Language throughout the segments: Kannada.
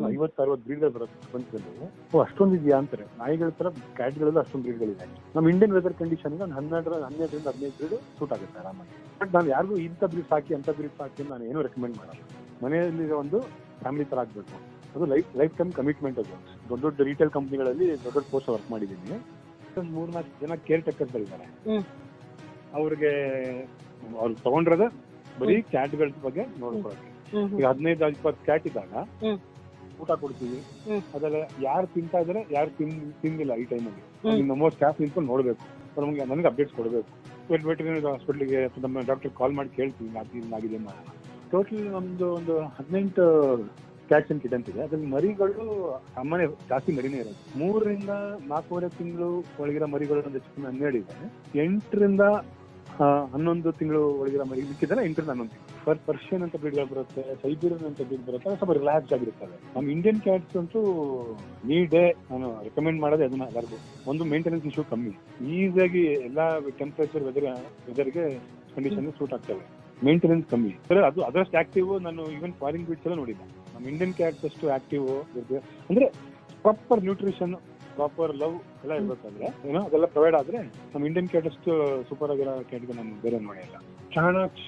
50-60 ಬ್ರೀಡ್ಗಳು ಬರುತ್ತೆ ಪ್ರಪಂಚದಲ್ಲಿ. ಅಷ್ಟೊಂದು ಇದೆಯಾ ಅಂತಾರೆ. ನಾಯಿಗಳ ತರ ಕ್ಯಾಟ್ಗಳೆಲ್ಲ ಅಷ್ಟೊಂದು ಬ್ರೀಡ್ಗಳಿದೆ. ನಮ್ಮ ಇಂಡಿಯನ್ ವೆದರ್ ಕಂಡೀಷನ್ಗೆ ಒಂದು 12ರಿಂದ 15 ಬ್ರೀಡ್ ಸೂಟ್ ಆಗುತ್ತೆ ಆರಾಮಾಗಿ. ಬಟ್ ನಾನು ಯಾರಿಗೂ ಇಂಥ ಬ್ರೀಡ್ ಸಾಕಿ ಅಂತ ಬ್ರೀಡ್ ಸಾಕಿ ನಾನು ಏನು ರೆಕಮೆಂಡ್ ಮಾಡಲ್ಲ. ಮನೆಯಲ್ಲಿ ಒಂದು ಫ್ಯಾಮಿಲಿ ತರ ಆಗ್ಬೇಕು. ಅದು ಲೈಫ್ ಟೈಮ್ ಕಮಿಟ್ಮೆಂಟ್. ಅದು ದೊಡ್ಡ ರಿಟೇಲ್ ಕಂಪ್ನಿಗಳಲ್ಲಿ ದೊಡ್ಡ ಪೋಸ್ಟ್ ವರ್ಕ್ ಮಾಡಿದ್ದೀನಿ. 3-4 ಜನ ಕೇರ್ ಟೇಕರ್ಗಳಿದ್ದಾರೆ. ಅವ್ರಿಗೆ ಅವ್ರು ತಗೊಂಡ್ರದ ಬರೀ ಕ್ಯಾಟ್ಗಳ ಬಗ್ಗೆ ನೋಡ್ಕೊಳಕ್ಕೆ. ಈಗ 15-20 ಕ್ಯಾಟ್ ಇದ್ದಾಗ ಊಟ ಕೊಡ್ತೀವಿ. ಅದೆಲ್ಲ ಯಾರು ತಿಂತಾ ಇದಾರೆ ಯಾರು ತಿಂದಿಲ್ಲ ಈ ಟೈಮಲ್ಲಿ ನಮ್ಮ ಸ್ಟಾಫ್ ನಿಂತ್ಕೊಂಡು ನೋಡ್ಬೇಕು. ನನಗೆ ಅಪ್ಡೇಟ್ಸ್ ಕೊಡಬೇಕು. ವೆಟರ್ನರಿ ಹಾಸ್ಪಿಟ್ಲಿಗೆ ನಮ್ಮ ಡಾಕ್ಟರ್ ಕಾಲ್ ಮಾಡಿ ಕೇಳ್ತೀವಿ ಆಗಿದೆ. ಟೋಟಲ್ ನಮ್ದು ಒಂದು 18 ಕ್ಯಾಟ್ಸ್ ಅಂಡ್ ಕಿಟನ್ಸ್ ಇದೆ. ಅದ್ರಲ್ಲಿ ಮರಿಗಳು ಸಾಮಾನ್ಯ ಜಾಸ್ತಿ ಮರಿನೇ ಇರೋದು. 3ರಿಂದ 4.5 ತಿಂಗಳು ಒಳಗಿರೋ ಮರಿಗಳು ಒಂದು ಹೆಚ್ಚು ಕಮ್ಮಿ 12 ಇದೆ. 8ರಿಂದ 11 ತಿಂಗಳು ಒಳಗಿರೋ ಮರಿ ಮಿಕ್ಕಿದ್ರೆ 8ರಿಂದ 11 ತಿಂಗಳು. ಪರ್ಷಿಯನ್ ಅಂತ ಬ್ರೀಡ್ಗಳು ಬರುತ್ತೆ, ಸೈಬೀರಿಯನ್ ಅಂತ ಬ್ರೀಡ್ ಬರುತ್ತೆ. ಸ್ವಲ್ಪ ರಿಲ್ಯಾಕ್ಸ್ ಆಗಿರುತ್ತವೆ. ನಮ್ಮ ಇಂಡಿಯನ್ ಕ್ಯಾಟ್ಸ್ ಅಂತೂ ಡೇ ನಾನು ರೆಕಮೆಂಡ್ ಮಾಡೋದು ಅದನ್ನ ಎಲ್ಲರಿಗೂ. ಒಂದು ಮೇಂಟೆನೆನ್ಸ್ ಇಶ್ಯೂ ಕಮ್ಮಿ, ಈಸಿಯಾಗಿ ಎಲ್ಲಾ ಟೆಂಪರೇಚರ್ ವೆದರ್ಗೆ ಕಂಡೀಷನ್ ಸೂಟ್ ಆಗ್ತವೆ. ಮೇಂಟೆನೆನ್ಸ್ ಕಮ್ಮಿ, ಅದು ಅದರಷ್ಟು ಆಕ್ಟಿವ್ ನಾನು ಈವನ್ ಫಾರಿನ್ ಬ್ರೀಡ್ಸ್ ಎಲ್ಲ ನೋಡಿಲ್ಲ. ನಮ್ಮ ಇಂಡಿಯನ್ ಕ್ಯಾಟ್ಸ್ ಅಷ್ಟು ಆಕ್ಟಿವ್ ಇರುತ್ತೆ. ಅಂದ್ರೆ ಪ್ರಾಪರ್ ನ್ಯೂಟ್ರಿಷನ್, ಪ್ರಾಪರ್ ಲವ್ ಎಲ್ಲ ಇರ್ಬೇಕಂದ್ರೆ ಅದೆಲ್ಲ ಪ್ರೊವೈಡ್ ಆದ್ರೆ ನಮ್ಮ ಇಂಡಿಯನ್ ಕ್ಯಾಟ್ ಅಷ್ಟು ಸೂಪರ್ ಆಗಿರೋ ಕ್ಯಾಟ್ಗೆ ನಾನು ಬೇರೆ ನೋಡಿಲ್ಲ. ಚಾಣಾಕ್ಷ,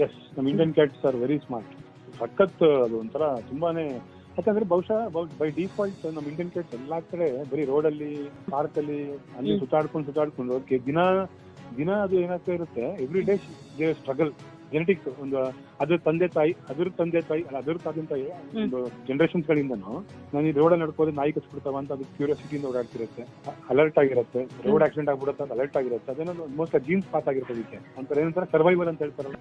ಎಸ್, ನಮ್ಮ Indian cats are very smart. ಸಖತ್ ಅದು ಒಂಥರ ತುಂಬಾನೇ. ಯಾಕಂದ್ರೆ ಬಹುಶಃ ಬೈ ಡಿಫಾಲ್ಟ್ ನಮ್ಮ ಇಂಡಿಯನ್ ಕ್ಯಾಟ್ಸ್ ಎಲ್ಲಾ ಕಡೆ ಬರೀ ರೋಡಲ್ಲಿ, ಪಾರ್ಕ್ ಅಲ್ಲಿ ಅಲ್ಲಿ ಸುತ್ತಾಡ್ಕೊಂಡು ದಿನ ಅದು ಏನಾಗ್ತಾ ಇರುತ್ತೆ. Every day they struggle. Genetics ಒಂದು ಅದ್ರ ತಂದೆ ತಾಯಿ ಒಂದು ಜನರೇಷನ್ಸ್ ಗಳಿಂದನು ನಾನು ಈ ರೋಡ್ ನಡ್ಕೋದ್ರೆ ನಾಯಿ ಕಚ್ಬಿಡ್ತಾವ ಅಂತ ಅದು ಕ್ಯೂರಿಯಾಸಿಟಿಯಿಂದ ಓಡಾಡ್ತಿರುತ್ತೆ. ಅಲರ್ಟ್ ಆಗಿರುತ್ತೆ. ರೋಡ್ ಆಕ್ಸಿಡೆಂಟ್ ಆಗ್ಬಿಡುತ್ತೆ ಅಂತ ಅಲರ್ಟ್ ಆಗಿರುತ್ತೆ. ಅದೇನೋ ಮೋಸ್ಟ್ ಜೀನ್ಸ್ ಪಾಸ್ ಆಗಿರುತ್ತೆ. ಅದಕ್ಕೆ ಅಂತಾರೆ ಏನಂತಾರೆ ಸರ್ವೈವಲ್ ಅಂತ ಹೇಳ್ತಾರಲ್ಲ.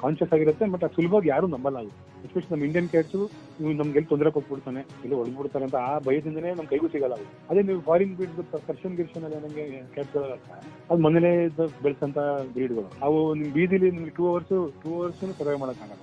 ಕಾನ್ಶಿಯಸ್ ಆಗಿರುತ್ತೆ. ಬಟ್ ಅದು ಸುಲಭವಾಗಿ ಯಾರು ನಂಬಲ್ಲ. ಅದು ಎಸ್ಪೆಷಲಿ ನಮ್ಮ ಇಂಡಿಯನ್ ಕ್ಯಾಟ್ಸ್ ನೀವು ನಮ್ಗೆ ಎಲ್ಲಿ ತೊಂದರೆ ಕೊಟ್ಬಿಡ್ತಾನೆ, ಎಲ್ಲಿ ಹೊಡೆದ್ಬಿಡ್ತಾರೆ ಅಂತ ಆ ಭಯದಿಂದನೇ ನಮ್ ಕೈಗೂ ಸಿಗಲ್ಲ ಅವು. ಅದೇ ನೀವು ಫಾರಿನ್ ಬ್ರೀಡ್ ಪರ್ಷನ್ ಎಲ್ಲ ನಂಗೆ ಕ್ಯಾಟ್ಸ್ ಅದು ಮನೇಲೆ ಬೆಳೆಸಂತ ಬ್ರೀಡ್ಗಳು. ಅವು ನಿಮ್ ಬೀದಿಲಿ ನಿಮ್ಗೆ 2 ಅವರ್ಸ್ ಸರ್ವೈವ್ ಮಾಡಕ್ಕಾಗಲ್ಲ.